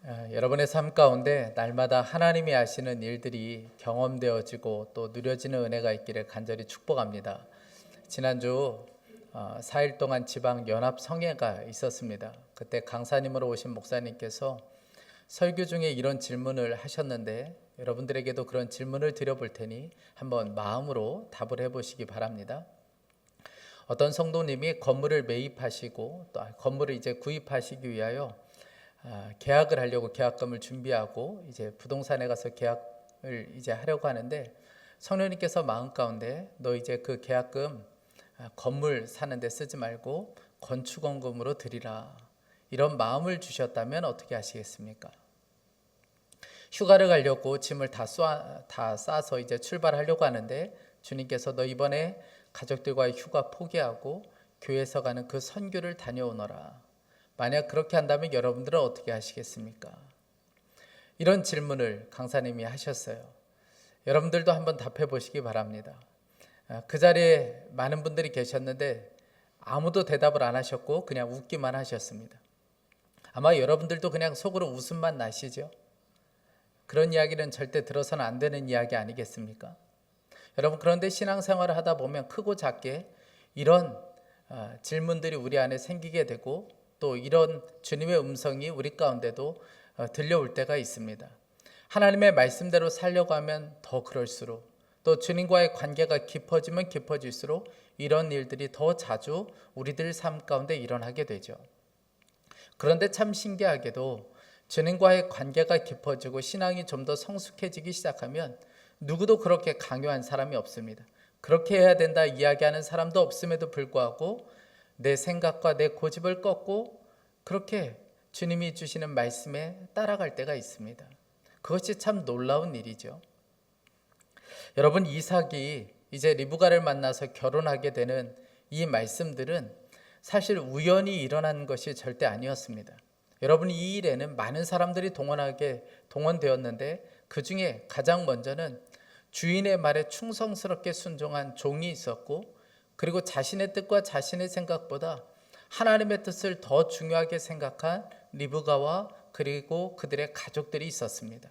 여러분의 삶 가운데 날마다 하나님이 하시는 일들이 경험되어지고 또 누려지는 은혜가 있기를 간절히 축복합니다. 지난주 4일 동안 지방 연합 성회가 있었습니다. 그때 강사님으로 오신 목사님께서 설교 중에 이런 질문을 하셨는데 여러분들에게도 그런 질문을 드려볼 테니 한번 마음으로 답을 해보시기 바랍니다. 어떤 성도님이 건물을 매입하시고 또 건물을 이제 구입하시기 위하여 계약을 하려고 계약금을 준비하고 이제 부동산에 가서 계약을 이제 하려고 하는데 성령님께서 마음 가운데 너 이제 그 계약금 건물 사는데 쓰지 말고 건축원금으로 드리라, 이런 마음을 주셨다면 어떻게 하시겠습니까? 휴가를 가려고 짐을 다 싸서 이제 출발하려고 하는데 주님께서 너 이번에 가족들과의 휴가 포기하고 교회에서 가는 그 선교를 다녀오너라, 만약 그렇게 한다면 여러분들은 어떻게 하시겠습니까? 이런 질문을 강사님이 하셨어요. 여러분들도 한번 답해 보시기 바랍니다. 그 자리에 많은 분들이 계셨는데 아무도 대답을 안 하셨고 그냥 웃기만 하셨습니다. 아마 여러분들도 그냥 속으로 웃음만 나시죠? 그런 이야기는 절대 들어서는 안 되는 이야기 아니겠습니까? 여러분, 그런데 신앙생활을 하다 보면 크고 작게 이런 질문들이 우리 안에 생기게 되고 또 이런 주님의 음성이 우리 가운데도 들려올 때가 있습니다. 하나님의 말씀대로 살려고 하면 더 그럴수록, 또 주님과의 관계가 깊어지면 깊어질수록 이런 일들이 더 자주 우리들 삶 가운데 일어나게 되죠. 그런데 참 신기하게도 주님과의 관계가 깊어지고 신앙이 좀 더 성숙해지기 시작하면 누구도 그렇게 강요한 사람이 없습니다. 그렇게 해야 된다 이야기하는 사람도 없음에도 불구하고 내 생각과 내 고집을 꺾고 그렇게 주님이 주시는 말씀에 따라갈 때가 있습니다. 그것이 참 놀라운 일이죠. 여러분, 이삭이 이제 리브가를 만나서 결혼하게 되는 이 말씀들은 사실 우연히 일어난 것이 절대 아니었습니다. 여러분, 이 일에는 많은 사람들이 동원되었는데 그 중에 가장 먼저는 주인의 말에 충성스럽게 순종한 종이 있었고, 그리고 자신의 뜻과 자신의 생각보다 하나님의 뜻을 더 중요하게 생각한 리브가와 그리고 그들의 가족들이 있었습니다.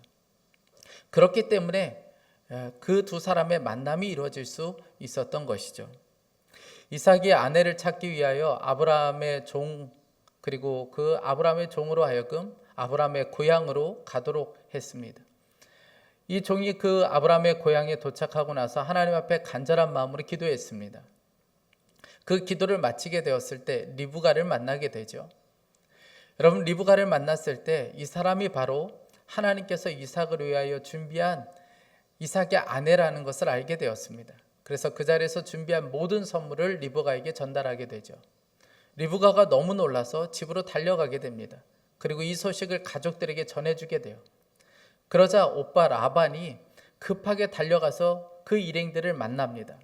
그렇기 때문에 그 두 사람의 만남이 이루어질 수 있었던 것이죠. 이삭이 아내를 찾기 위하여 아브라함의 종, 그리고 그 아브라함의 종으로 하여금 아브라함의 고향으로 가도록 했습니다. 이 종이 그 아브라함의 고향에 도착하고 나서 하나님 앞에 간절한 마음으로 기도했습니다. 그 기도를 마치게 되었을 때 리브가를 만나게 되죠. 여러분, 리브가를 만났을 때 이 사람이 바로 하나님께서 이삭을 위하여 준비한 이삭의 아내라는 것을 알게 되었습니다. 그래서 그 자리에서 준비한 모든 선물을 리브가에게 전달하게 되죠. 리브가가 너무 놀라서 집으로 달려가게 됩니다. 그리고 이 소식을 가족들에게 전해주게 돼요. 그러자 오빠 라반이 급하게 달려가서 그 일행들을 만납니다.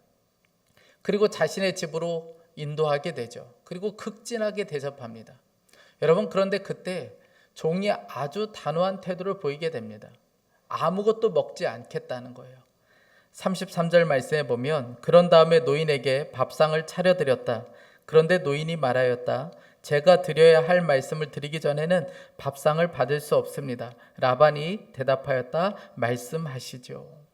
그리고 자신의 집으로 인도하게 되죠. 그리고 극진하게 대접합니다. 여러분, 그런데 그때 종이 아주 단호한 태도를 보이게 됩니다. 아무것도 먹지 않겠다는 거예요. 33절 말씀에 보면 그런 다음에 노인에게 밥상을 차려드렸다. 그런데 노인이 말하였다. 제가 드려야 할 말씀을 드리기 전에는 밥상을 받을 수 없습니다. 라반이 대답하였다. 말씀하시죠.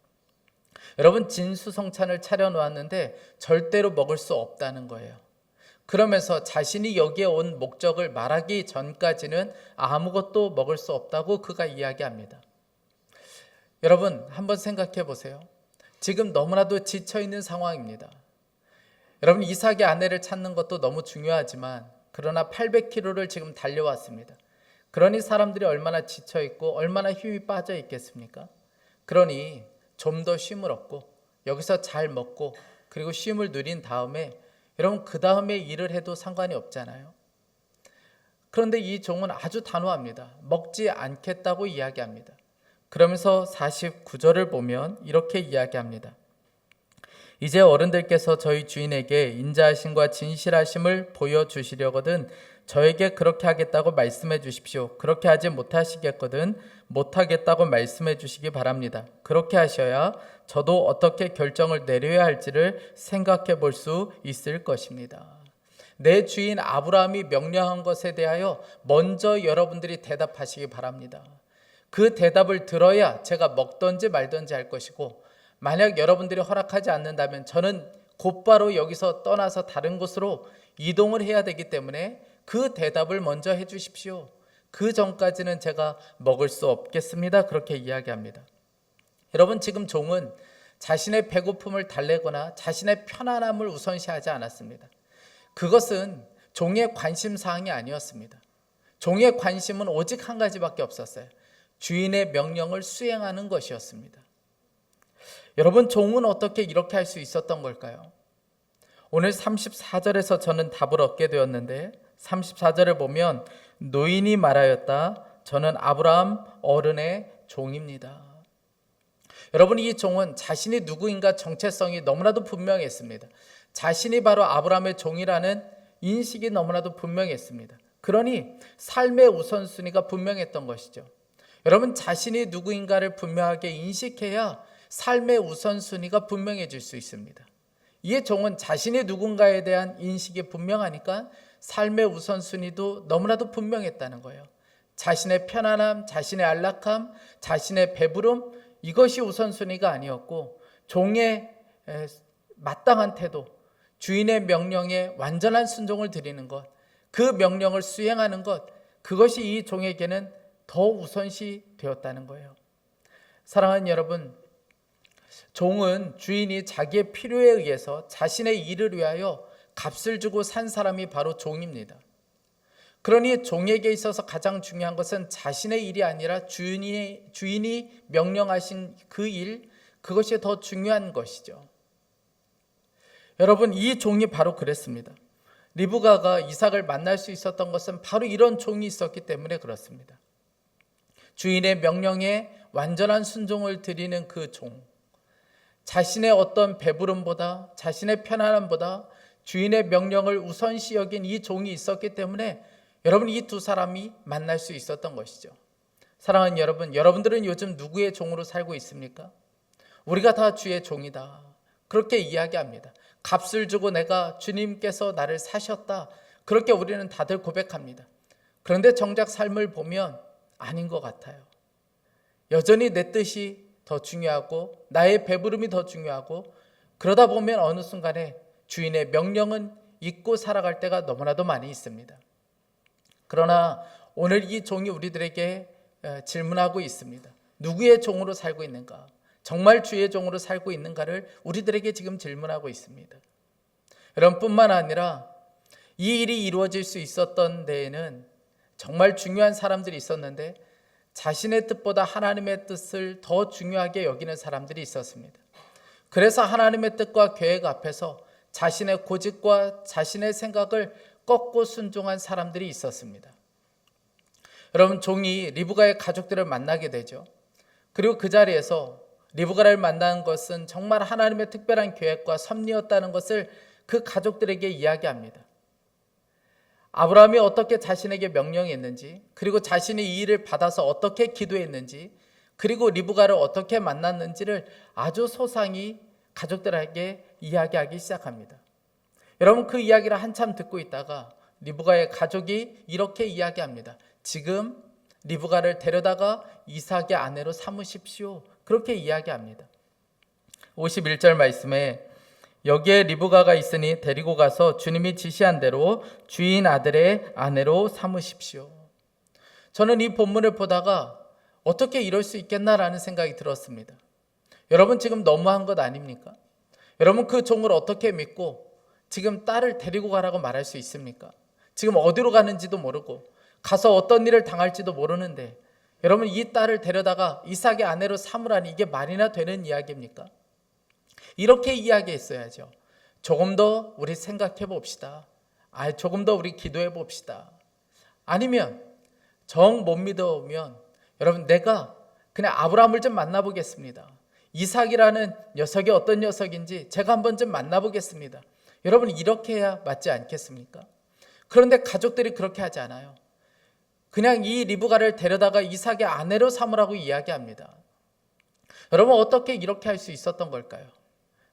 여러분, 진수성찬을 차려놓았는데 절대로 먹을 수 없다는 거예요. 그러면서 자신이 여기에 온 목적을 말하기 전까지는 아무것도 먹을 수 없다고 그가 이야기합니다. 여러분, 한번 생각해 보세요. 지금 너무나도 지쳐있는 상황입니다. 여러분, 이삭의 아내를 찾는 것도 너무 중요하지만 그러나 800km를 지금 달려왔습니다. 그러니 사람들이 얼마나 지쳐있고 얼마나 힘이 빠져 있겠습니까? 그러니 좀 더 쉼을 얻고 여기서 잘 먹고 그리고 쉼을 누린 다음에 여러분, 그 다음에 일을 해도 상관이 없잖아요. 그런데 이 종은 아주 단호합니다. 먹지 않겠다고 이야기합니다. 그러면서 49절을 보면 이렇게 이야기합니다. 이제 어른들께서 저희 주인에게 인자하심과 진실하심을 보여주시려거든 저에게 그렇게 하겠다고 말씀해 주십시오. 그렇게 하지 못하시겠거든 못하겠다고 말씀해 주시기 바랍니다. 그렇게 하셔야 저도 어떻게 결정을 내려야 할지를 생각해 볼 수 있을 것입니다. 내 주인 아브라함이 명령한 것에 대하여 먼저 여러분들이 대답하시기 바랍니다. 그 대답을 들어야 제가 먹든지 말든지 할 것이고, 만약 여러분들이 허락하지 않는다면 저는 곧바로 여기서 떠나서 다른 곳으로 이동을 해야 되기 때문에 그 대답을 먼저 해 주십시오. 그 전까지는 제가 먹을 수 없겠습니다. 그렇게 이야기합니다. 여러분, 지금 종은 자신의 배고픔을 달래거나 자신의 편안함을 우선시하지 않았습니다. 그것은 종의 관심사항이 아니었습니다. 종의 관심은 오직 한 가지밖에 없었어요. 주인의 명령을 수행하는 것이었습니다. 여러분, 종은 어떻게 이렇게 할 수 있었던 걸까요? 오늘 34절에서 저는 답을 얻게 되었는데, 34절을 보면 노인이 말하였다. 저는 아브라함 어른의 종입니다. 여러분, 이 종은 자신이 누구인가 정체성이 너무나도 분명했습니다. 자신이 바로 아브라함의 종이라는 인식이 너무나도 분명했습니다. 그러니 삶의 우선순위가 분명했던 것이죠. 여러분, 자신이 누구인가를 분명하게 인식해야 삶의 우선순위가 분명해질 수 있습니다. 이에 종은 자신이 누군가에 대한 인식이 분명하니까 삶의 우선순위도 너무나도 분명했다는 거예요. 자신의 편안함, 자신의 안락함, 자신의 배부름, 이것이 우선순위가 아니었고, 종의 마땅한 태도, 주인의 명령에 완전한 순종을 드리는 것, 그 명령을 수행하는 것, 그것이 이 종에게는 더 우선시 되었다는 거예요. 사랑하는 여러분, 종은 주인이 자기의 필요에 의해서 자신의 일을 위하여 값을 주고 산 사람이 바로 종입니다. 그러니 종에게 있어서 가장 중요한 것은 자신의 일이 아니라 주인이 명령하신 그 일, 그것이 더 중요한 것이죠. 여러분, 이 종이 바로 그랬습니다. 리브가가 이삭을 만날 수 있었던 것은 바로 이런 종이 있었기 때문에 그렇습니다. 주인의 명령에 완전한 순종을 드리는 그 종, 자신의 어떤 배부름보다, 자신의 편안함보다 주인의 명령을 우선시 여긴 이 종이 있었기 때문에 여러분, 이 두 사람이 만날 수 있었던 것이죠. 사랑하는 여러분, 여러분들은 요즘 누구의 종으로 살고 있습니까? 우리가 다 주의 종이다, 그렇게 이야기합니다. 값을 주고 내가 주님께서 나를 사셨다, 그렇게 우리는 다들 고백합니다. 그런데 정작 삶을 보면 아닌 것 같아요. 여전히 내 뜻이 더 중요하고 나의 배부름이 더 중요하고, 그러다 보면 어느 순간에 주인의 명령은 잊고 살아갈 때가 너무나도 많이 있습니다. 그러나 오늘 이 종이 우리들에게 질문하고 있습니다. 누구의 종으로 살고 있는가? 정말 주의 종으로 살고 있는가를 우리들에게 지금 질문하고 있습니다. 여러분, 뿐만 아니라 이 일이 이루어질 수 있었던 데에는 정말 중요한 사람들이 있었는데 자신의 뜻보다 하나님의 뜻을 더 중요하게 여기는 사람들이 있었습니다. 그래서 하나님의 뜻과 계획 앞에서 자신의 고집과 자신의 생각을 꺾고 순종한 사람들이 있었습니다. 여러분, 종이 리브가의 가족들을 만나게 되죠. 그리고 그 자리에서 리브가를 만난 것은 정말 하나님의 특별한 계획과 섭리였다는 것을 그 가족들에게 이야기합니다. 아브라함이 어떻게 자신에게 명령했는지, 그리고 자신이 이 일을 받아서 어떻게 기도했는지, 그리고 리브가를 어떻게 만났는지를 아주 소상히 가족들에게 이야기하기 시작합니다. 여러분, 그 이야기를 한참 듣고 있다가 리브가의 가족이 이렇게 이야기합니다. 지금 리브가를 데려다가 이삭의 아내로 삼으십시오, 그렇게 이야기합니다. 51절 말씀에 여기에 리브가가 있으니 데리고 가서 주님이 지시한 대로 주인 아들의 아내로 삼으십시오. 저는 이 본문을 보다가 어떻게 이럴 수 있겠나라는 생각이 들었습니다. 여러분, 지금 너무한 것 아닙니까? 여러분, 그 종을 어떻게 믿고 지금 딸을 데리고 가라고 말할 수 있습니까? 지금 어디로 가는지도 모르고 가서 어떤 일을 당할지도 모르는데 여러분, 이 딸을 데려다가 이삭의 아내로 삼으라니 이게 말이나 되는 이야기입니까? 이렇게 이야기했어야죠. 조금 더 우리 생각해 봅시다. 조금 더 우리 기도해 봅시다. 아니면 정 못 믿어오면 여러분, 내가 그냥 아브라함을 좀 만나보겠습니다. 이삭이라는 녀석이 어떤 녀석인지 제가 한번 좀 만나보겠습니다. 여러분, 이렇게 해야 맞지 않겠습니까? 그런데 가족들이 그렇게 하지 않아요. 그냥 이 리브가를 데려다가 이삭의 아내로 삼으라고 이야기합니다. 여러분, 어떻게 이렇게 할 수 있었던 걸까요?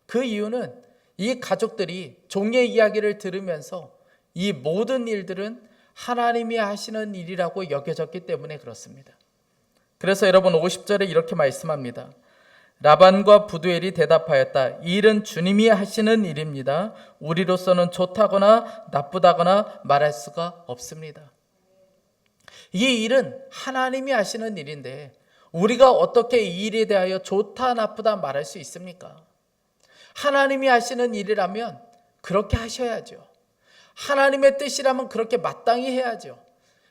그 이유는 이 가족들이 종의 이야기를 들으면서 이 모든 일들은 하나님이 하시는 일이라고 여겨졌기 때문에 그렇습니다. 그래서 여러분 50절에 이렇게 말씀합니다. 라반과 부두엘이 대답하였다. 이 일은 주님이 하시는 일입니다. 우리로서는 좋다거나 나쁘다거나 말할 수가 없습니다. 이 일은 하나님이 하시는 일인데 우리가 어떻게 이 일에 대하여 좋다 나쁘다 말할 수 있습니까? 하나님이 하시는 일이라면 그렇게 하셔야죠. 하나님의 뜻이라면 그렇게 마땅히 해야죠.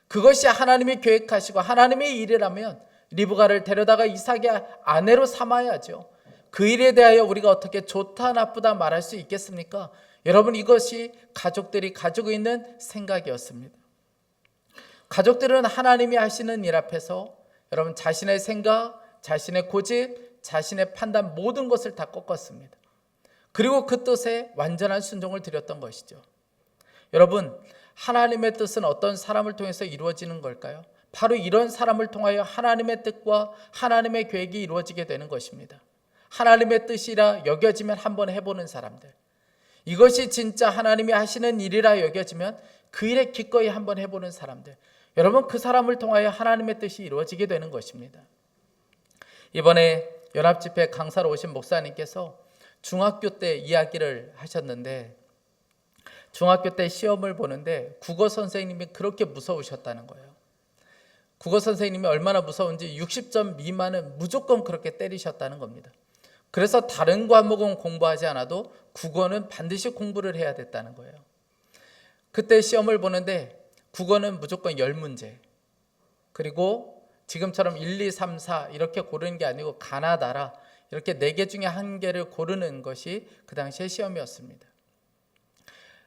그것이 하나님이 계획하시고 하나님의 일이라면 리브가를 데려다가 이삭의 아내로 삼아야죠. 그 일에 대하여 우리가 어떻게 좋다 나쁘다 말할 수 있겠습니까? 여러분, 이것이 가족들이 가지고 있는 생각이었습니다. 가족들은 하나님이 하시는 일 앞에서 여러분 자신의 생각, 자신의 고집, 자신의 판단 모든 것을 다 꺾었습니다. 그리고 그 뜻에 완전한 순종을 드렸던 것이죠. 여러분, 하나님의 뜻은 어떤 사람을 통해서 이루어지는 걸까요? 바로 이런 사람을 통하여 하나님의 뜻과 하나님의 계획이 이루어지게 되는 것입니다. 하나님의 뜻이라 여겨지면 한번 해보는 사람들, 이것이 진짜 하나님이 하시는 일이라 여겨지면 그 일에 기꺼이 한번 해보는 사람들, 여러분 그 사람을 통하여 하나님의 뜻이 이루어지게 되는 것입니다. 이번에 연합집회 강사로 오신 목사님께서 중학교 때 이야기를 하셨는데, 중학교 때 시험을 보는데 국어 선생님이 그렇게 무서우셨다는 거예요. 국어 선생님이 얼마나 무서운지 60점 미만은 무조건 그렇게 때리셨다는 겁니다. 그래서 다른 과목은 공부하지 않아도 국어는 반드시 공부를 해야 됐다는 거예요. 그때 시험을 보는데 국어는 무조건 10문제, 그리고 지금처럼 1, 2, 3, 4 이렇게 고르는 게 아니고 가나 다라 이렇게 4개 중에 1개를 고르는 것이 그 당시의 시험이었습니다.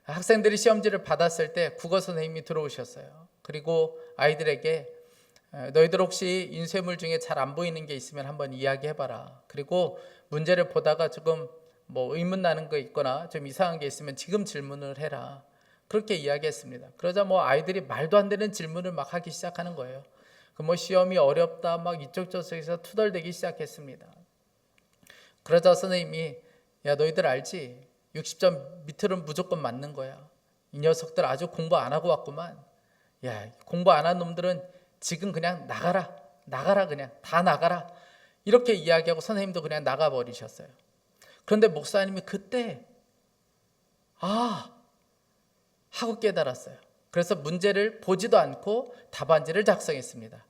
학생들이 시험지를 받았을 때 국어 선생님이 들어오셨어요. 그리고 아이들에게 너희들 혹시 인쇄물 중에 잘 안 보이는 게 있으면 한번 이야기해봐라. 그리고 문제를 보다가 조금 의문 나는 거 있거나 좀 이상한 게 있으면 지금 질문을 해라. 그렇게 이야기했습니다. 그러자 아이들이 말도 안 되는 질문을 막 하기 시작하는 거예요. 시험이 어렵다 막 이쪽 저쪽에서 투덜대기 시작했습니다. 그러자 선생님이 야 너희들 알지? 60점 밑으로는 무조건 맞는 거야. 이 녀석들 아주 공부 안 하고 왔구만. 야 공부 안 한 놈들은 지금 그냥 나가라 그냥 다 나가라. 이렇게 이야기하고 선생님도 그냥 나가버리셨어요. 그런데 목사님이 그때 하고 깨달았어요. 그래서 문제를 보지도 않고 답안지를 작성했습니다.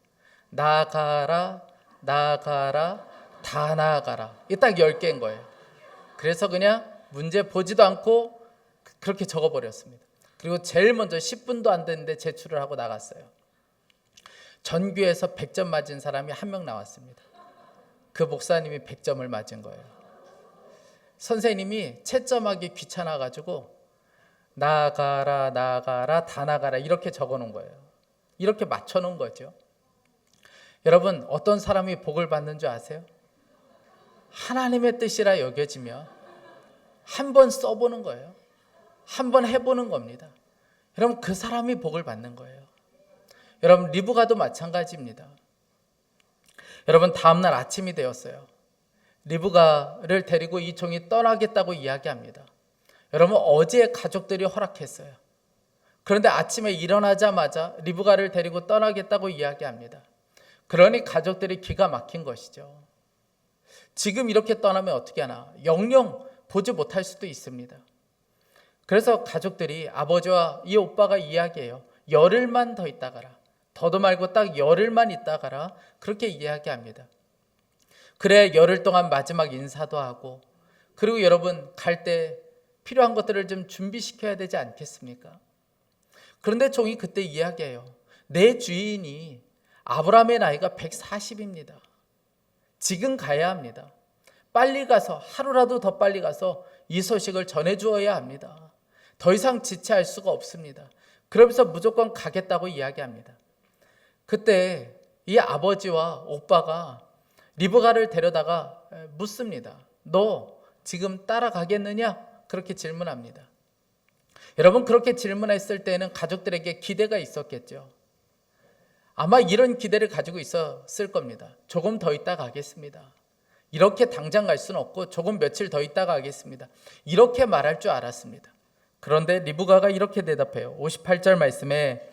나가라 다 나가라. 이게 딱 10개인 거예요. 그래서 그냥 문제 보지도 않고 그렇게 적어버렸습니다. 그리고 제일 먼저 10분도 안 됐는데 제출을 하고 나갔어요. 전교에서 100점 맞은 사람이 1명 나왔습니다. 그 목사님이 100점을 맞은 거예요. 선생님이 채점하기 귀찮아가지고 나가라 다 나가라 이렇게 적어놓은 거예요. 이렇게 맞춰놓은 거죠. 여러분 어떤 사람이 복을 받는 줄 아세요? 하나님의 뜻이라 여겨지며 한번 써보는 거예요. 한번 해보는 겁니다. 여러분 그 사람이 복을 받는 거예요. 여러분 리브가도 마찬가지입니다. 여러분 다음날 아침이 되었어요. 리브가를 데리고 이 종이 떠나겠다고 이야기합니다. 여러분 어제 가족들이 허락했어요. 그런데 아침에 일어나자마자 리브가를 데리고 떠나겠다고 이야기합니다. 그러니 가족들이 기가 막힌 것이죠. 지금 이렇게 떠나면 어떻게 하나? 영영 보지 못할 수도 있습니다. 그래서 가족들이 아버지와 이 오빠가 이야기해요. 열흘만 더 있다 가라. 더도 말고 딱 열흘만 있다 가라. 그렇게 이야기합니다. 그래 열흘 동안 마지막 인사도 하고, 그리고 여러분 갈 때 필요한 것들을 좀 준비시켜야 되지 않겠습니까? 그런데 종이 그때 이야기해요. 내 주인이 아브라함의 나이가 140입니다. 지금 가야 합니다. 빨리 가서 하루라도 더 빨리 가서 이 소식을 전해주어야 합니다. 더 이상 지체할 수가 없습니다. 그러면서 무조건 가겠다고 이야기합니다. 그때 이 아버지와 오빠가 리브가를 데려다가 묻습니다. 너 지금 따라가겠느냐? 그렇게 질문합니다. 여러분 그렇게 질문했을 때는 가족들에게 기대가 있었겠죠. 아마 이런 기대를 가지고 있었을 겁니다. 조금 더 있다 가겠습니다. 이렇게 당장 갈 수는 없고 조금 며칠 더 있다 가겠습니다. 이렇게 말할 줄 알았습니다. 그런데 리브가가 이렇게 대답해요. 58절 말씀에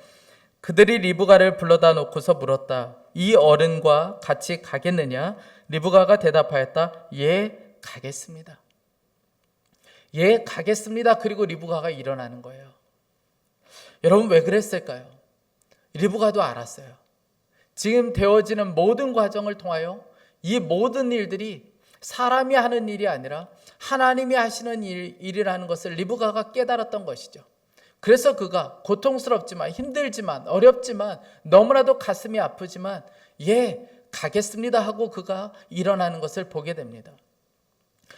그들이 리브가를 불러다 놓고서 물었다. 이 어른과 같이 가겠느냐? 리브가가 대답하였다. 예, 가겠습니다. 예, 가겠습니다. 그리고 리브가가 일어나는 거예요. 여러분 왜 그랬을까요? 리브가도 알았어요. 지금 되어지는 모든 과정을 통하여 이 모든 일들이 사람이 하는 일이 아니라 하나님이 하시는 일이라는 것을 리브가가 깨달았던 것이죠. 그래서 그가 고통스럽지만 힘들지만 어렵지만 너무나도 가슴이 아프지만 예, 가겠습니다 하고 그가 일어나는 것을 보게 됩니다.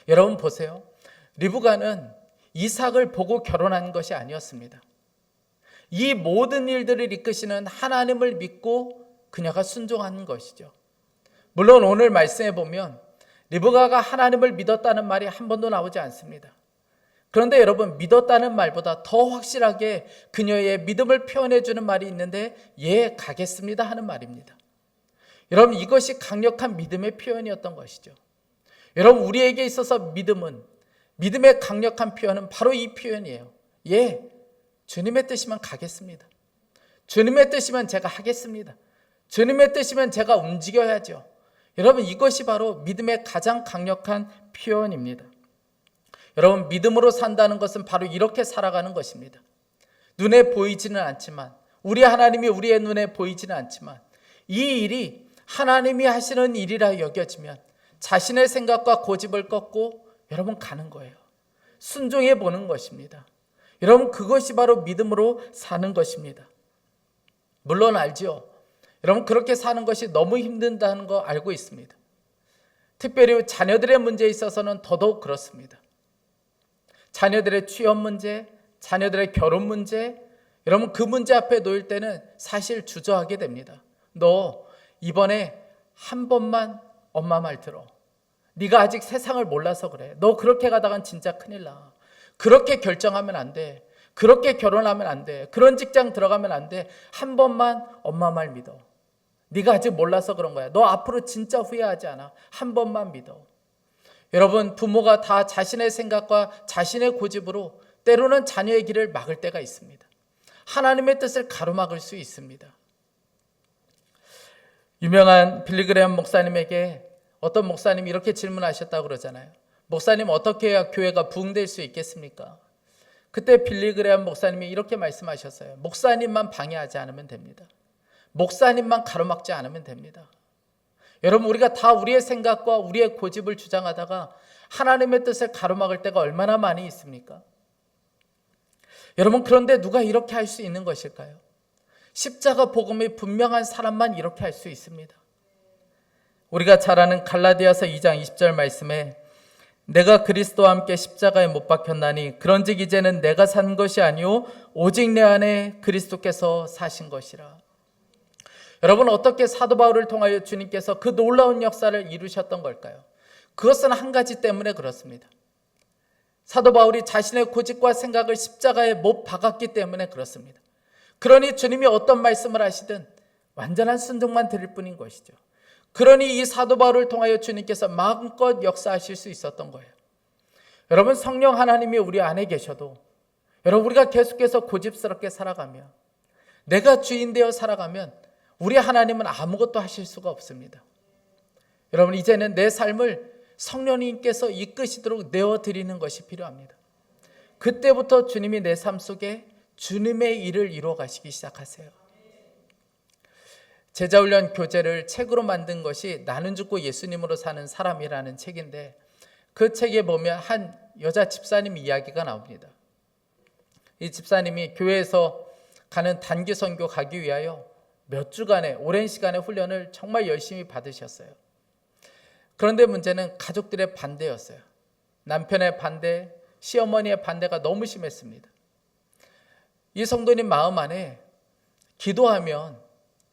여러분 보세요. 리브가는 이삭을 보고 결혼한 것이 아니었습니다. 이 모든 일들을 이끄시는 하나님을 믿고 그녀가 순종한 것이죠. 물론 오늘 말씀에 보면 리브가가 하나님을 믿었다는 말이 한 번도 나오지 않습니다. 그런데 여러분 믿었다는 말보다 더 확실하게 그녀의 믿음을 표현해 주는 말이 있는데 예, 가겠습니다 하는 말입니다. 여러분 이것이 강력한 믿음의 표현이었던 것이죠. 여러분 우리에게 있어서 믿음의 강력한 표현은 바로 이 표현이에요. 예, 주님의 뜻이면 가겠습니다. 주님의 뜻이면 제가 하겠습니다. 주님의 뜻이면 제가 움직여야죠. 여러분 이것이 바로 믿음의 가장 강력한 표현입니다. 여러분 믿음으로 산다는 것은 바로 이렇게 살아가는 것입니다. 눈에 보이지는 않지만 우리 하나님이 우리의 눈에 보이지는 않지만 이 일이 하나님이 하시는 일이라 여겨지면 자신의 생각과 고집을 꺾고 여러분 가는 거예요. 순종해 보는 것입니다. 여러분 그것이 바로 믿음으로 사는 것입니다. 물론 알지요. 여러분 그렇게 사는 것이 너무 힘든다는 거 알고 있습니다. 특별히 자녀들의 문제에 있어서는 더더욱 그렇습니다. 자녀들의 취업 문제, 자녀들의 결혼 문제, 여러분 그 문제 앞에 놓일 때는 사실 주저하게 됩니다. 너 이번에 한 번만 엄마 말 들어. 네가 아직 세상을 몰라서 그래. 너 그렇게 가다간 진짜 큰일 나. 그렇게 결정하면 안 돼. 그렇게 결혼하면 안 돼. 그런 직장 들어가면 안 돼. 한 번만 엄마 말 믿어. 네가 아직 몰라서 그런 거야. 너 앞으로 진짜 후회하지 않아. 한 번만 믿어. 여러분 부모가 다 자신의 생각과 자신의 고집으로 때로는 자녀의 길을 막을 때가 있습니다. 하나님의 뜻을 가로막을 수 있습니다. 유명한 빌리그레엄 목사님에게 어떤 목사님이 이렇게 질문하셨다고 그러잖아요. 목사님 어떻게 해야 교회가 부흥될 수 있겠습니까? 그때 빌리그레엄 목사님이 이렇게 말씀하셨어요. 목사님만 방해하지 않으면 됩니다. 목사님만 가로막지 않으면 됩니다. 여러분 우리가 다 우리의 생각과 우리의 고집을 주장하다가 하나님의 뜻을 가로막을 때가 얼마나 많이 있습니까? 여러분 그런데 누가 이렇게 할 수 있는 것일까요? 십자가 복음이 분명한 사람만 이렇게 할 수 있습니다. 우리가 잘 아는 갈라디아서 2장 20절 말씀에 내가 그리스도와 함께 십자가에 못 박혔나니 그런즉 이제는 내가 산 것이 아니요 오직 내 안에 그리스도께서 사신 것이라. 여러분 어떻게 사도 바울을 통하여 주님께서 그 놀라운 역사를 이루셨던 걸까요? 그것은 한 가지 때문에 그렇습니다. 사도 바울이 자신의 고집과 생각을 십자가에 못 박았기 때문에 그렇습니다. 그러니 주님이 어떤 말씀을 하시든 완전한 순종만 드릴 뿐인 것이죠. 그러니 이 사도 바울을 통하여 주님께서 마음껏 역사하실 수 있었던 거예요. 여러분 성령 하나님이 우리 안에 계셔도 여러분 우리가 계속해서 고집스럽게 살아가며 내가 주인 되어 살아가면 우리 하나님은 아무것도 하실 수가 없습니다. 여러분 이제는 내 삶을 성령님께서 이끄시도록 내어드리는 것이 필요합니다. 그때부터 주님이 내 삶 속에 주님의 일을 이루어 가시기 시작하세요. 제자훈련 교재를 책으로 만든 것이 나는 죽고 예수님으로 사는 사람이라는 책인데 그 책에 보면 한 여자 집사님 이야기가 나옵니다. 이 집사님이 교회에서 가는 단기 선교 가기 위하여 몇 주간의 오랜 시간의 훈련을 정말 열심히 받으셨어요. 그런데 문제는 가족들의 반대였어요. 남편의 반대, 시어머니의 반대가 너무 심했습니다. 이 성도님 마음 안에 기도하면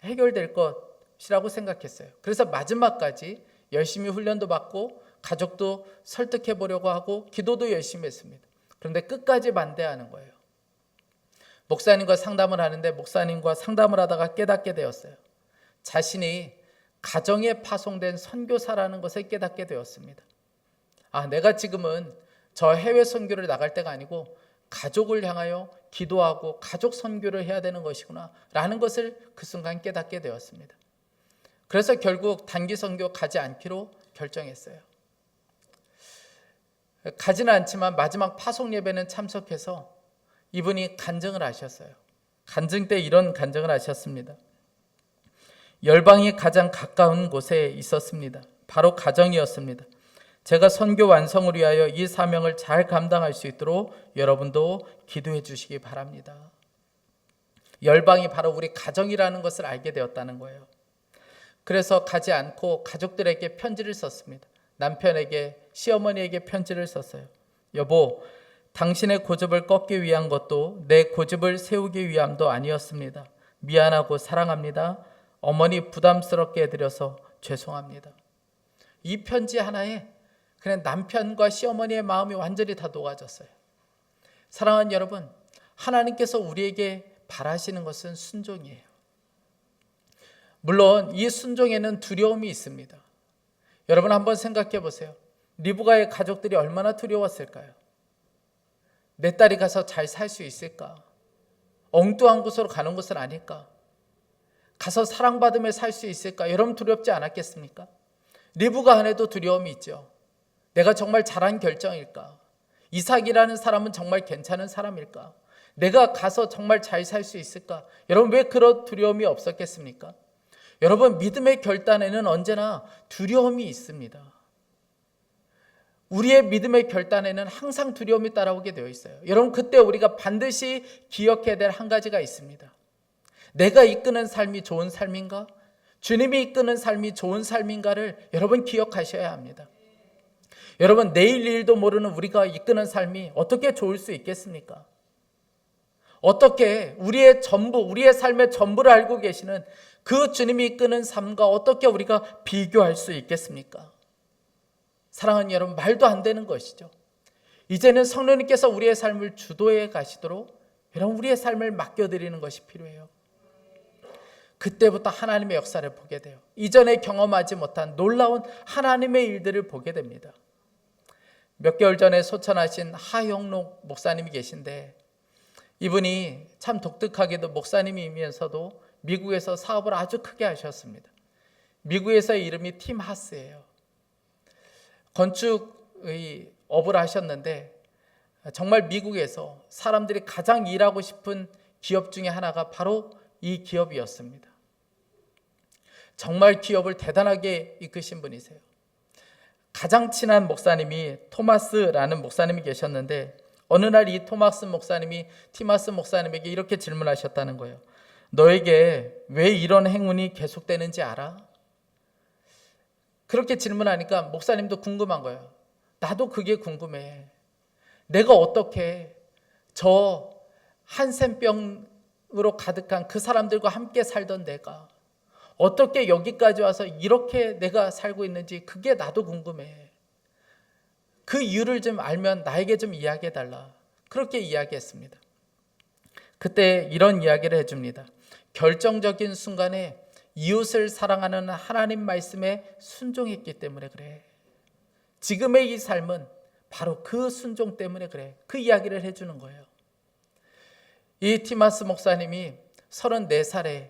해결될 것이라고 생각했어요. 그래서 마지막까지 열심히 훈련도 받고 가족도 설득해 보려고 하고 기도도 열심히 했습니다. 그런데 끝까지 반대하는 거예요. 목사님과 상담을 하는데 목사님과 상담을 하다가 깨닫게 되었어요. 자신이 가정에 파송된 선교사라는 것을 깨닫게 되었습니다. 내가 지금은 저 해외 선교를 나갈 때가 아니고 가족을 향하여 기도하고 가족 선교를 해야 되는 것이구나 라는 것을 그 순간 깨닫게 되었습니다. 그래서 결국 단기 선교 가지 않기로 결정했어요. 가지는 않지만 마지막 파송 예배는 참석해서 이분이 간증을 하셨어요. 간증 때 이런 간증을 하셨습니다. 열방이 가장 가까운 곳에 있었습니다. 바로 가정이었습니다. 제가 선교 완성을 위하여 이 사명을 잘 감당할 수 있도록 여러분도 기도해 주시기 바랍니다. 열방이 바로 우리 가정이라는 것을 알게 되었다는 거예요. 그래서 가지 않고 가족들에게 편지를 썼습니다. 남편에게, 시어머니에게 편지를 썼어요. 여보, 당신의 고집을 꺾기 위한 것도 내 고집을 세우기 위함도 아니었습니다. 미안하고 사랑합니다. 어머니 부담스럽게 해드려서 죄송합니다. 이 편지 하나에 그냥 남편과 시어머니의 마음이 완전히 다 녹아졌어요. 사랑하는 여러분, 하나님께서 우리에게 바라시는 것은 순종이에요. 물론 이 순종에는 두려움이 있습니다. 여러분 한번 생각해 보세요. 리브가의 가족들이 얼마나 두려웠을까요? 내 딸이 가서 잘 살 수 있을까? 엉뚱한 곳으로 가는 것은 아닐까? 가서 사랑받으며 살 수 있을까? 여러분 두렵지 않았겠습니까? 리브가 안에도 두려움이 있죠. 내가 정말 잘한 결정일까? 이삭이라는 사람은 정말 괜찮은 사람일까? 내가 가서 정말 잘 살 수 있을까? 여러분 왜 그런 두려움이 없었겠습니까? 여러분 믿음의 결단에는 언제나 두려움이 있습니다. 우리의 믿음의 결단에는 항상 두려움이 따라오게 되어 있어요. 여러분 그때 우리가 반드시 기억해야 될 한 가지가 있습니다. 내가 이끄는 삶이 좋은 삶인가? 주님이 이끄는 삶이 좋은 삶인가를 여러분 기억하셔야 합니다. 여러분 내일 일도 모르는 우리가 이끄는 삶이 어떻게 좋을 수 있겠습니까? 어떻게 우리의 전부, 우리의 삶의 전부를 알고 계시는 그 주님이 이끄는 삶과 어떻게 우리가 비교할 수 있겠습니까? 사랑하는 여러분, 말도 안 되는 것이죠. 이제는 성령님께서 우리의 삶을 주도해 가시도록 여러분 우리의 삶을 맡겨드리는 것이 필요해요. 그때부터 하나님의 역사를 보게 돼요. 이전에 경험하지 못한 놀라운 하나님의 일들을 보게 됩니다. 몇 개월 전에 소천하신 하영록 목사님이 계신데 이분이 참 독특하게도 목사님이면서도 미국에서 사업을 아주 크게 하셨습니다. 미국에서의 이름이 팀 하스예요. 건축의 업을 하셨는데 정말 미국에서 사람들이 가장 일하고 싶은 기업 중에 하나가 바로 이 기업이었습니다. 정말 기업을 대단하게 이끄신 분이세요. 가장 친한 목사님이 토마스라는 목사님이 계셨는데 어느 날 이 토마스 목사님이 티마스 목사님에게 이렇게 질문하셨다는 거예요. 너에게 왜 이런 행운이 계속되는지 알아? 그렇게 질문하니까 목사님도 궁금한 거예요. 나도 그게 궁금해. 내가 어떻게 저 한센병으로 가득한 그 사람들과 함께 살던 내가 어떻게 여기까지 와서 이렇게 내가 살고 있는지 그게 나도 궁금해. 그 이유를 좀 알면 나에게 좀 이야기해 달라. 그렇게 이야기했습니다. 그때 이런 이야기를 해줍니다. 결정적인 순간에 이웃을 사랑하는 하나님 말씀에 순종했기 때문에 그래. 지금의 이 삶은 바로 그 순종 때문에 그래. 그 이야기를 해주는 거예요. 이 티마스 목사님이 34살에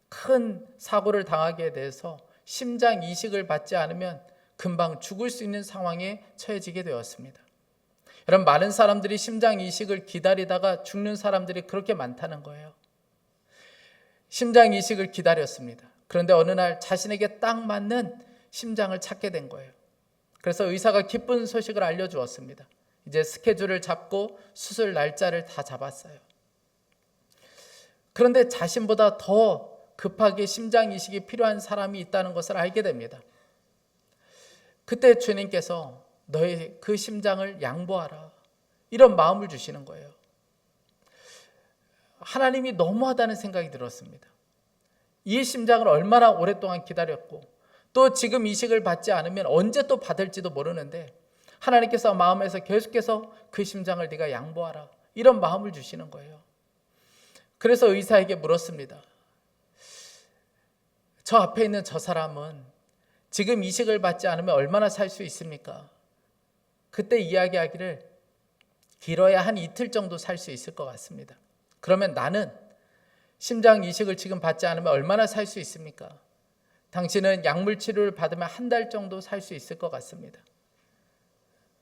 큰 사고를 당하게 돼서 심장 이식을 받지 않으면 금방 죽을 수 있는 상황에 처해지게 되었습니다. 여러분 많은 사람들이 심장 이식을 기다리다가 죽는 사람들이 그렇게 많다는 거예요. 심장 이식을 기다렸습니다. 그런데 어느 날 자신에게 딱 맞는 심장을 찾게 된 거예요. 그래서 의사가 기쁜 소식을 알려주었습니다. 이제 스케줄을 잡고 수술 날짜를 다 잡았어요. 그런데 자신보다 더 급하게 심장 이식이 필요한 사람이 있다는 것을 알게 됩니다. 그때 주님께서 너의 그 심장을 양보하라. 이런 마음을 주시는 거예요. 하나님이 너무하다는 생각이 들었습니다. 이 심장을 얼마나 오랫동안 기다렸고 또 지금 이식을 받지 않으면 언제 또 받을지도 모르는데 하나님께서 마음에서 계속해서 그 심장을 네가 양보하라. 이런 마음을 주시는 거예요. 그래서 의사에게 물었습니다. 저 앞에 있는 저 사람은 지금 이식을 받지 않으면 얼마나 살 수 있습니까? 그때 이야기하기를 길어야 한 이틀 정도 살 수 있을 것 같습니다. 그러면 나는 심장 이식을 지금 받지 않으면 얼마나 살 수 있습니까? 당신은 약물 치료를 받으면 한 달 정도 살 수 있을 것 같습니다.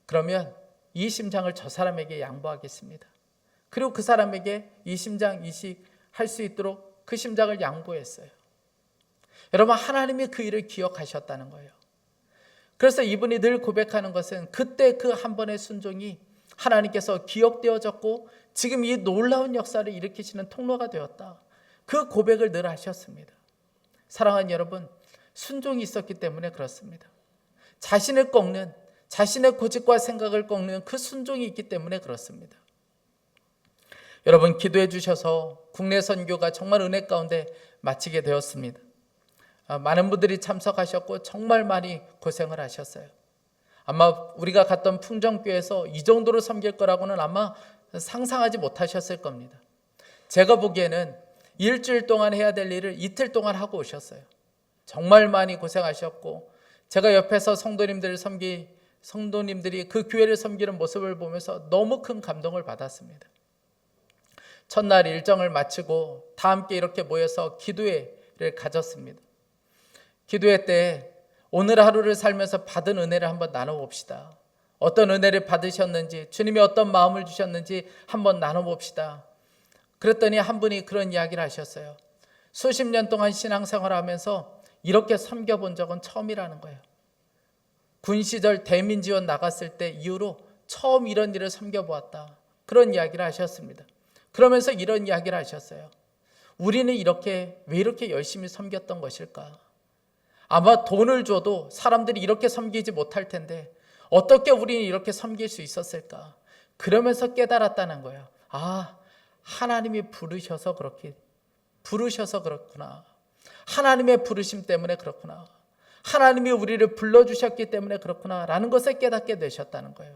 그러면 이 심장을 저 사람에게 양보하겠습니다. 그리고 그 사람에게 이 심장 이식할 수 있도록 그 심장을 양보했어요. 여러분, 하나님이 그 일을 기억하셨다는 거예요. 그래서 이분이 늘 고백하는 것은 그때 그 한 번의 순종이 하나님께서 기억되어졌고 지금 이 놀라운 역사를 일으키시는 통로가 되었다. 그 고백을 늘 하셨습니다. 사랑하는 여러분, 순종이 있었기 때문에 그렇습니다. 자신을 꺾는, 자신의 고집과 생각을 꺾는 그 순종이 있기 때문에 그렇습니다. 여러분, 기도해 주셔서 국내 선교가 정말 은혜 가운데 마치게 되었습니다. 많은 분들이 참석하셨고 정말 많이 고생을 하셨어요. 아마 우리가 갔던 풍정교회에서 이 정도로 섬길 거라고는 아마 상상하지 못하셨을 겁니다. 제가 보기에는 일주일 동안 해야 될 일을 이틀 동안 하고 오셨어요. 정말 많이 고생하셨고 제가 옆에서 성도님들이 그 교회를 섬기는 모습을 보면서 너무 큰 감동을 받았습니다. 첫날 일정을 마치고 다 함께 이렇게 모여서 기도회를 가졌습니다. 기도회 때 오늘 하루를 살면서 받은 은혜를 한번 나눠봅시다. 어떤 은혜를 받으셨는지, 주님이 어떤 마음을 주셨는지 한번 나눠봅시다. 그랬더니 한 분이 그런 이야기를 하셨어요. 수십 년 동안 신앙생활을 하면서 이렇게 섬겨본 적은 처음이라는 거예요. 군 시절 대민지원 나갔을 때 이후로 처음 이런 일을 섬겨보았다. 그런 이야기를 하셨습니다. 그러면서 이런 이야기를 하셨어요. 우리는 왜 이렇게 열심히 섬겼던 것일까? 아마 돈을 줘도 사람들이 이렇게 섬기지 못할 텐데 어떻게 우리는 이렇게 섬길 수 있었을까? 그러면서 깨달았다는 거예요. 하나님이 부르셔서 그렇구나. 하나님의 부르심 때문에 그렇구나. 하나님이 우리를 불러주셨기 때문에 그렇구나 라는 것을 깨닫게 되셨다는 거예요.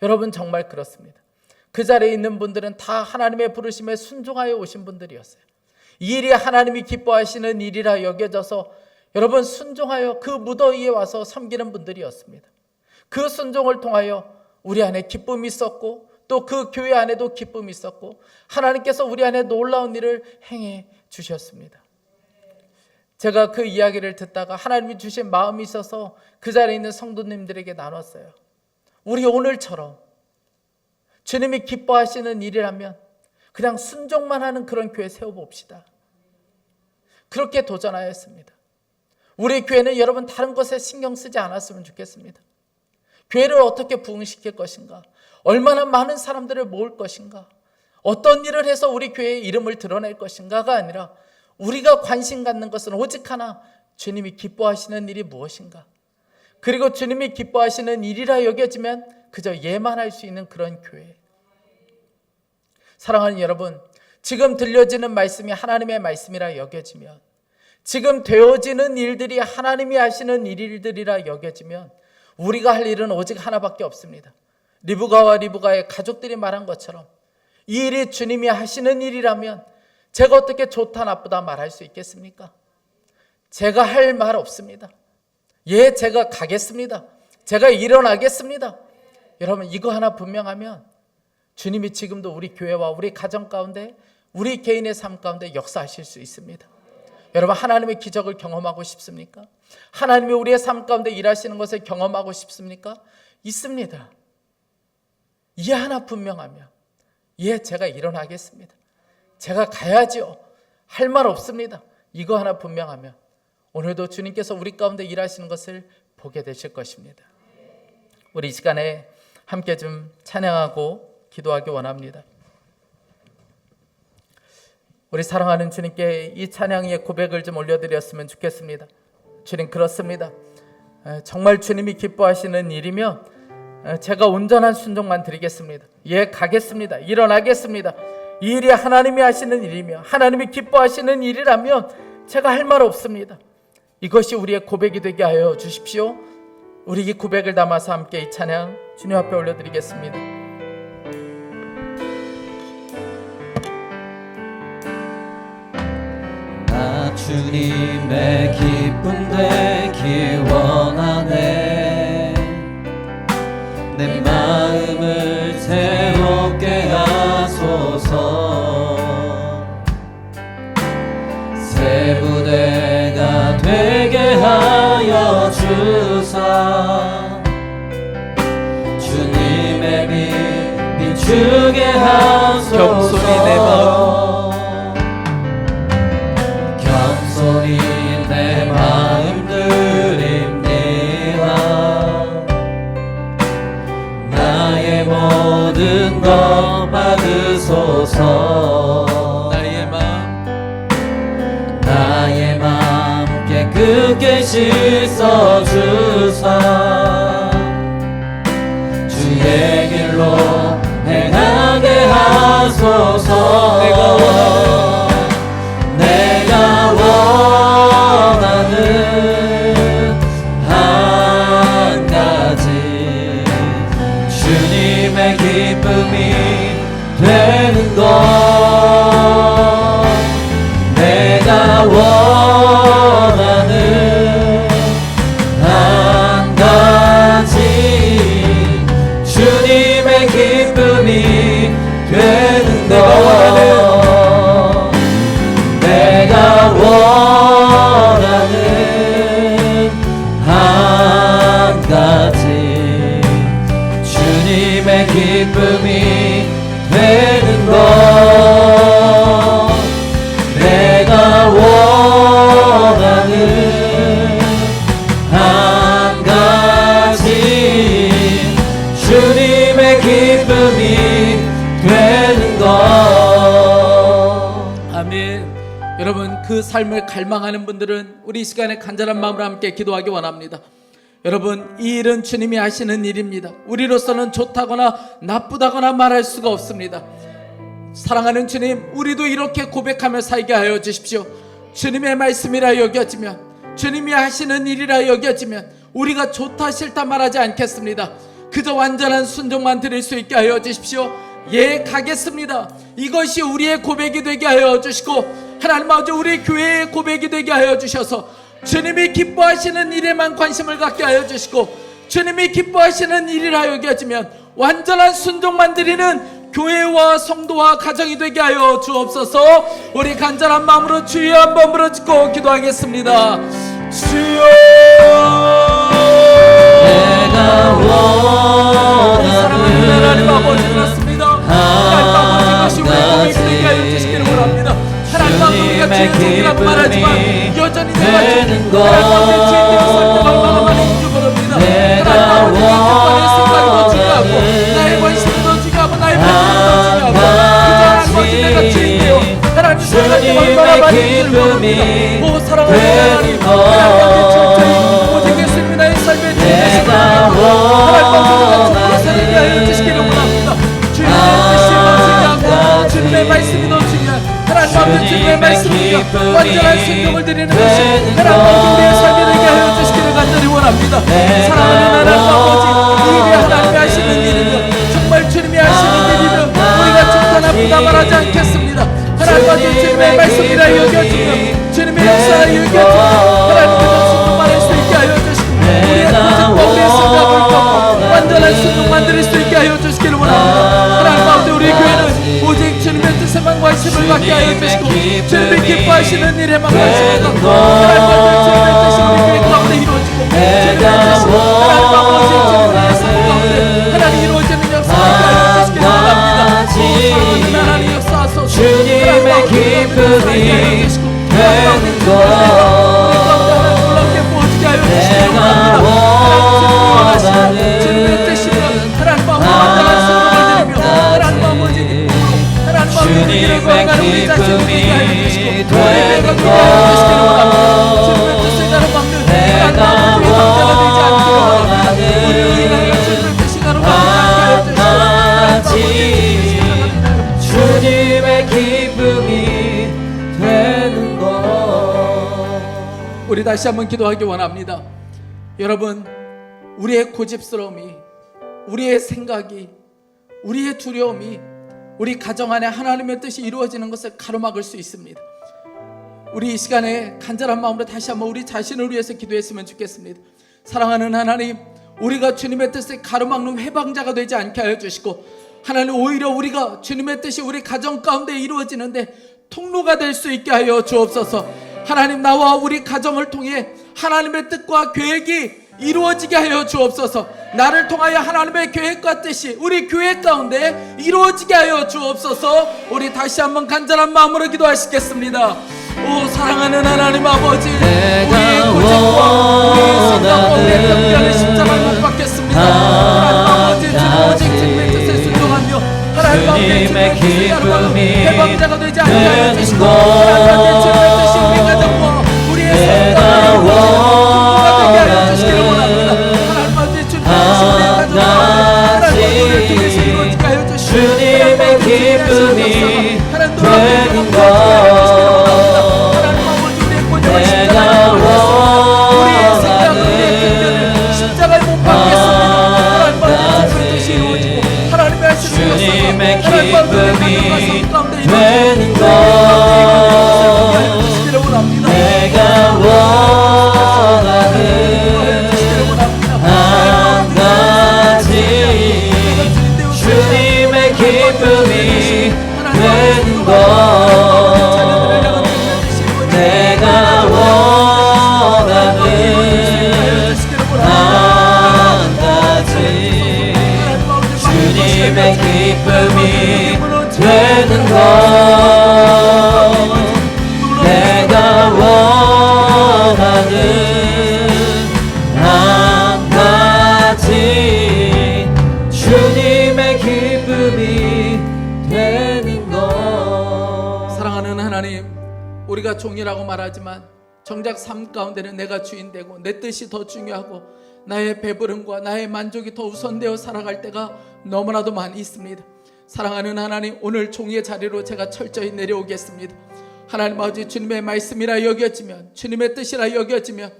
여러분, 정말 그렇습니다. 그 자리에 있는 분들은 다 하나님의 부르심에 순종하여 오신 분들이었어요. 이 일이 하나님이 기뻐하시는 일이라 여겨져서 여러분 순종하여 그 무더위에 와서 섬기는 분들이었습니다. 그 순종을 통하여 우리 안에 기쁨이 있었고 또 그 교회 안에도 기쁨이 있었고 하나님께서 우리 안에 놀라운 일을 행해 주셨습니다. 제가 그 이야기를 듣다가 하나님이 주신 마음이 있어서 그 자리에 있는 성도님들에게 나눴어요. 우리 오늘처럼 주님이 기뻐하시는 일이라면 그냥 순종만 하는 그런 교회 세워봅시다. 그렇게 도전하였습니다. 우리 교회는 여러분 다른 것에 신경 쓰지 않았으면 좋겠습니다. 교회를 어떻게 부흥시킬 것인가? 얼마나 많은 사람들을 모을 것인가? 어떤 일을 해서 우리 교회의 이름을 드러낼 것인가가 아니라 우리가 관심 갖는 것은 오직 하나, 주님이 기뻐하시는 일이 무엇인가? 그리고 주님이 기뻐하시는 일이라 여겨지면 그저 예만할 수 있는 그런 교회. 사랑하는 여러분, 지금 들려지는 말씀이 하나님의 말씀이라 여겨지면, 지금 되어지는 일들이 하나님이 하시는 일들이라 여겨지면 우리가 할 일은 오직 하나밖에 없습니다. 리브가와 리브가의 가족들이 말한 것처럼 이 일이 주님이 하시는 일이라면 제가 어떻게 좋다 나쁘다 말할 수 있겠습니까? 제가 할 말 없습니다. 제가 가겠습니다. 제가 일어나겠습니다. 여러분, 이거 하나 분명하면 주님이 지금도 우리 교회와 우리 가정 가운데, 우리 개인의 삶 가운데 역사하실 수 있습니다. 여러분, 하나님의 기적을 경험하고 싶습니까? 하나님이 우리의 삶 가운데 일하시는 것을 경험하고 싶습니까? 있습니다. 이 하나 분명하면 제가 일어나겠습니다. 제가 가야지요. 할 말 없습니다. 이거 하나 분명하면 오늘도 주님께서 우리 가운데 일하시는 것을 보게 되실 것입니다. 우리 이 시간에 함께 좀 찬양하고 기도하기 원합니다. 우리 사랑하는 주님께 이 찬양의 고백을 좀 올려드렸으면 좋겠습니다. 주님, 그렇습니다. 정말 주님이 기뻐하시는 일이며 제가 온전한 순종만 드리겠습니다. 가겠습니다. 일어나겠습니다. 이 일이 하나님이 하시는 일이며 하나님이 기뻐하시는 일이라면 제가 할 말 없습니다. 이것이 우리의 고백이 되게 하여 주십시오. 우리 이 고백을 담아서 함께 이 찬양 주님 앞에 올려드리겠습니다. 주님의 기쁨 되기 원하네. 내 마음을 주게 하소서. 겸손히 내 마음 겸손히 내 마음 드립니다. 나의 모든 것 받으소서. 나의 마음 깨끗게 씻어주사 주의 길로 행하게 하소서. 내가 원하는 한 가지 주님의 기쁨이 되는 것. 내가 원하는 한 가지 주님의 기쁨이 되는 것. 내가 원하는 한 가지 주님의 기쁨이 되는 것. 내가 원하는 한 가지 주님의 기쁨이 되는 것. 아멘. 여러분, 그 삶을 갈망하는 분들은 우리 이 시간에 간절한 마음으로 함께 기도하기 원합니다. 여러분, 이 일은 주님이 하시는 일입니다. 우리로서는 좋다거나 나쁘다거나 말할 수가 없습니다. 사랑하는 주님, 우리도 이렇게 고백하며 살게 하여 주십시오. 주님의 말씀이라 여겨지면, 주님이 하시는 일이라 여겨지면 우리가 좋다 싫다 말하지 않겠습니다. 그저 완전한 순종만 드릴 수 있게 하여 주십시오. 예, 가겠습니다. 이것이 우리의 고백이 되게 하여 주시고, 하나님 아버지, 우리 교회의 고백이 되게 하여 주셔서 주님이 기뻐하시는 일에만 관심을 갖게 하여 주시고, 주님이 기뻐하시는 일이라 여겨지면 완전한 순종만 드리는 교회와 성도와 가정이 되게 하여 주옵소서. 우리 간절한 마음으로 주여 한번 부르짖고 기도하겠습니다. 주여, 내가 원하는 하나님 아버지, 그렇습니다. 하나님 아버지, 이것이 우리의 고백이 되게 하여 주시기를 원합니다. 하나님 아버지, 우리가 주의 종이라고 말하지만 여전히 내가 하나님 아버지, 주님의 삶을 얼마나 많이 잊어버립니다. 하나님 아버지, 내 생각이 더 중요하고 나의 관심이 더 중요하고 나의 관심이 더 중요하고, 그저 하나님 아버지, 내가 주인이요 하나님 생각이 얼마나 많이 잊어버립니다. 오 사랑하는 하나님, 하나님 아버지, 철저히 오직 예수님이 나의 삶의 주인이시고 하나님 아버지, 내가 주님의 살게 하여 주시기를 원합니다. 주님의 뜻이 더 중요하고 주님의 말씀이 더 중요한, 하나님 아버지, 주님의 말씀이요 완전한 순종을 드리는 것이 하나님 아버지 우리의 삶이 되게 하여 주시기를 간절히 원합니다. 사랑하는 하나님 아버지, 이 일이 하나님이 하시는 일이며 정말 주님이 하시는 일이며 우리가 좋다 나쁘다 말하지 않겠습니다. 하나님 아버지, 주님의 말씀이라 여겨지며 주님의 역사라 여겨지며 하나님 그저 순종만 할 수 있게 하여 주시고 우리의 고집과 우리의 생각을 꺾고 완전한 순종만 드릴 수 있게 하여 주시기를 원합니다. 하나님 아버지, 우리 교회는 오직 주님의 뜻에만 관심을 갖게 하여 주시고 주님이 기뻐하시는 일에만 관심을 갖고 하나님 아버지, 주님의 뜻이 우리 교회 가운데 이루어지고 주님의 뜻이 하나님 아버지, 주님의 삶 가운데 하나님 이루어지는 역사를 하여 주시기를 원합니다. 오 사랑하는 하나님, 역사하소서. 주님의 기쁨이 되는 것. 내가 원하는 주님의 뜻이면 하나님 아버지, 완전한 순종을 드리며 하나님 아버지, 주님의 기쁨이 되는 것. 주님의 뜻을 가로막는 하나님 아버지, 상대가 되지 않기를 원합니다. 우리 의인아이가 주님의 뜻이 가로막지 않게 하여 주시고 주님의 기쁨이 되는 것. 우리 다시 한번 기도하기 원합니다. 여러분, 우리의 고집스러움이, 우리의 생각이, 우리의 두려움이 우리 가정 안에 하나님의 뜻이 이루어지는 것을 가로막을 수 있습니다. 우리 이 시간에 간절한 마음으로 다시 한번 우리 자신을 위해서 기도했으면 좋겠습니다. 사랑하는 하나님, 우리가 주님의 뜻을 가로막는 회방자가 되지 않게 하여 주시고, 하나님 오히려 우리가 주님의 뜻이 우리 가정 가운데 이루어지는데 통로가 될 수 있게 하여 주옵소서. 하나님, 나와 우리 가정을 통해 하나님의 뜻과 계획이 이루어지게 하여 주옵소서. 나를 통하여 하나님의 계획과 뜻이 우리 교회 가운데 이루어지게 하여 주옵소서. 우리 다시 한번 간절한 마음으로 기도하시겠습니다. 오 사랑하는 하나님 아버지, 우리의 고집과 우리의 생각과 우리의 편견을 십자가에 못 박겠습니다. 하나님 아버지, 주님 오직 주님의 뜻에 순종하며 하나님 아버지 주님의 뜻을 따르고 해방자가 되지 않게 하여 주시고 하나님 아버지 주님의 뜻이 우리 가정과 우리의 삶과 우리의 되게 하여 주시기를 원합니다. 하나님 아버지 주님의 뜻이 우리의 가정과 하나님 아버지 우리를 통해서 이루어지게 하여 주시고 주님의 기쁨이 되는 것 내가 우리의 생각을 우리의 편견을 십자가에 못 박겠습니다. 하나님의 말씀을 주님의 기쁨이 되는 것 내가 원하는 한 가지 주님의 기쁨이 되는 것 내가 원하는 한 가지 주님의 기쁨이 되는 것 내가 원하는 한 가지 주님의 기쁨이 되는 것. 사랑하는 하나님, 우리가 종이라고 말하지만 정작 삶 가운데는 내가 주인 되고 내 뜻이 더 중요하고 나의 배부름과 나의 만족이 더 우선되어 살아갈 때가 너무나도 많이 있습니다. 사랑하는 하나님, 오늘 종이의 자리로 제가 철저히 내려오겠습니다. 하나님 아버지, 주님의 말씀이라 여겨지면, 주님의 뜻이라 여겨지면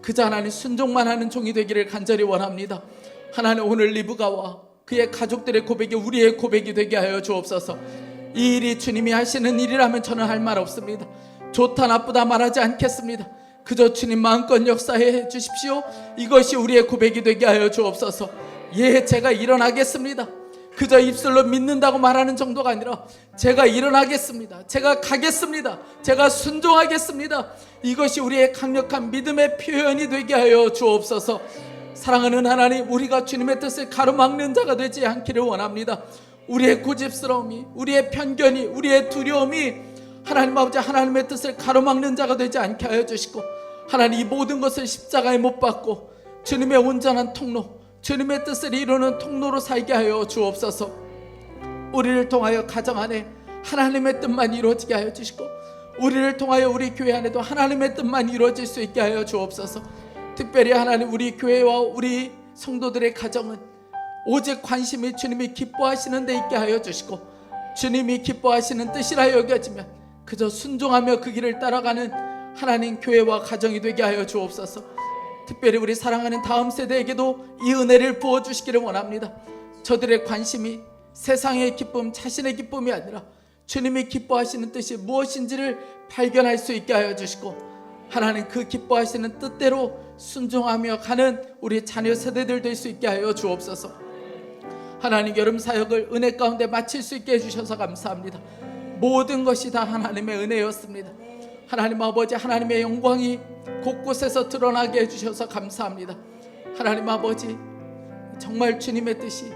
그저 하나님 순종만 하는 종이 되기를 간절히 원합니다. 하나님, 오늘 리브가와 그의 가족들의 고백이 우리의 고백이 되게 하여 주옵소서. 이 일이 주님이 하시는 일이라면 저는 할 말 없습니다. 좋다 나쁘다 말하지 않겠습니다. 그저 주님 마음껏 역사해 주십시오. 이것이 우리의 고백이 되게 하여 주옵소서. 예, 제가 일어나겠습니다. 그저 입술로 믿는다고 말하는 정도가 아니라 제가 일어나겠습니다. 제가 가겠습니다. 제가 순종하겠습니다. 이것이 우리의 강력한 믿음의 표현이 되게 하여 주옵소서. 사랑하는 하나님, 우리가 주님의 뜻을 가로막는 자가 되지 않기를 원합니다. 우리의 고집스러움이, 우리의 편견이, 우리의 두려움이 하나님 아버지 하나님의 뜻을 가로막는 자가 되지 않게 하여 주시고 하나님 이 모든 것을 십자가에 못 박고 주님의 온전한 통로, 주님의 뜻을 이루는 통로로 살게 하여 주옵소서. 우리를 통하여 가정 안에 하나님의 뜻만 이루어지게 하여 주시고 우리를 통하여 우리 교회 안에도 하나님의 뜻만 이루어질 수 있게 하여 주옵소서. 특별히 하나님, 우리 교회와 우리 성도들의 가정은 오직 관심이 주님이 기뻐하시는 데 있게 하여 주시고 주님이 기뻐하시는 뜻이라 여겨지면 그저 순종하며 그 길을 따라가는 하나님 교회와 가정이 되게 하여 주옵소서. 특별히 우리 사랑하는 다음 세대에게도 이 은혜를 부어주시기를 원합니다. 저들의 관심이 세상의 기쁨, 자신의 기쁨이 아니라 주님이 기뻐하시는 뜻이 무엇인지를 발견할 수 있게 하여 주시고 하나님 그 기뻐하시는 뜻대로 순종하며 가는 우리 자녀 세대들 될 수 있게 하여 주옵소서. 하나님, 여름 사역을 은혜 가운데 마칠 수 있게 해주셔서 감사합니다. 모든 것이 다 하나님의 은혜였습니다. 하나님 아버지, 하나님의 영광이 곳곳에서 드러나게 해주셔서 감사합니다. 하나님 아버지, 정말 주님의 뜻이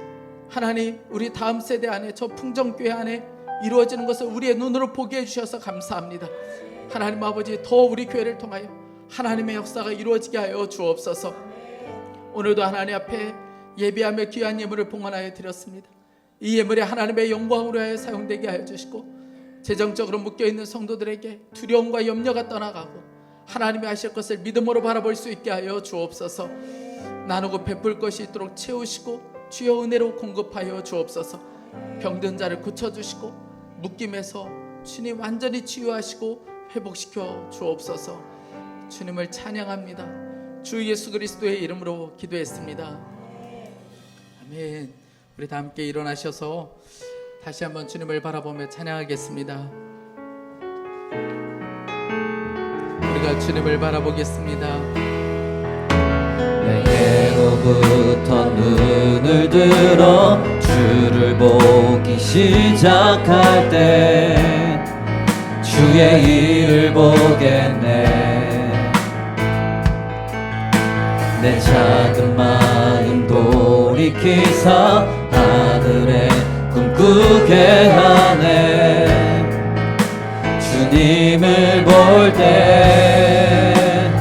하나님 우리 다음 세대 안에, 저 풍정교회 안에 이루어지는 것을 우리의 눈으로 보게 해주셔서 감사합니다. 하나님 아버지, 더 우리 교회를 통하여 하나님의 역사가 이루어지게 하여 주옵소서. 오늘도 하나님 앞에 예배하며 귀한 예물을 봉헌하여 드렸습니다. 이 예물이 하나님의 영광으로 하여 사용되게 하여 주시고 재정적으로 묶여있는 성도들에게 두려움과 염려가 떠나가고 하나님이 하실 것을 믿음으로 바라볼 수 있게 하여 주옵소서. 나누고 베풀 것이 있도록 채우시고 주여 은혜로 공급하여 주옵소서. 병든 자를 고쳐주시고 묶임에서 주님 완전히 치유하시고 회복시켜 주옵소서. 주님을 찬양합니다. 주 예수 그리스도의 이름으로 기도했습니다. 아멘. 우리 다 함께 일어나셔서 다시 한번 주님을 바라보며 찬양하겠습니다. 우리가 주님을 바라보겠습니다. 내게로부터 눈을 들어 주를 보기 시작할 때 주의 일을 보겠네. 내 작은 마음 돌이키사 하늘에 꿈꾸게 하네. 주님을 볼 때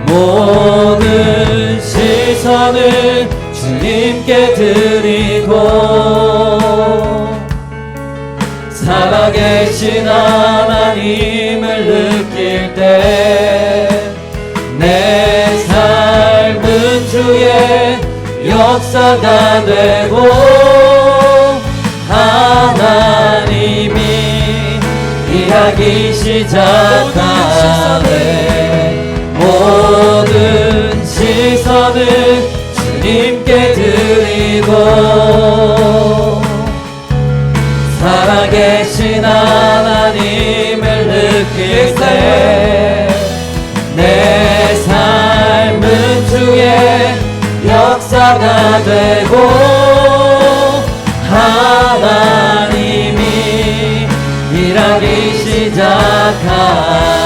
모든 시선을 주님께 드리고 살아계신 하나님을 느낄 때 내 삶은 주의 역사가 되고 하나님이 일하기 시작하네. 모든 시선을 주님께 드리고 살아계신 하나님을 느낄 때 내 삶은 주의 역사가 되고 하나님이 일하기 시작하네.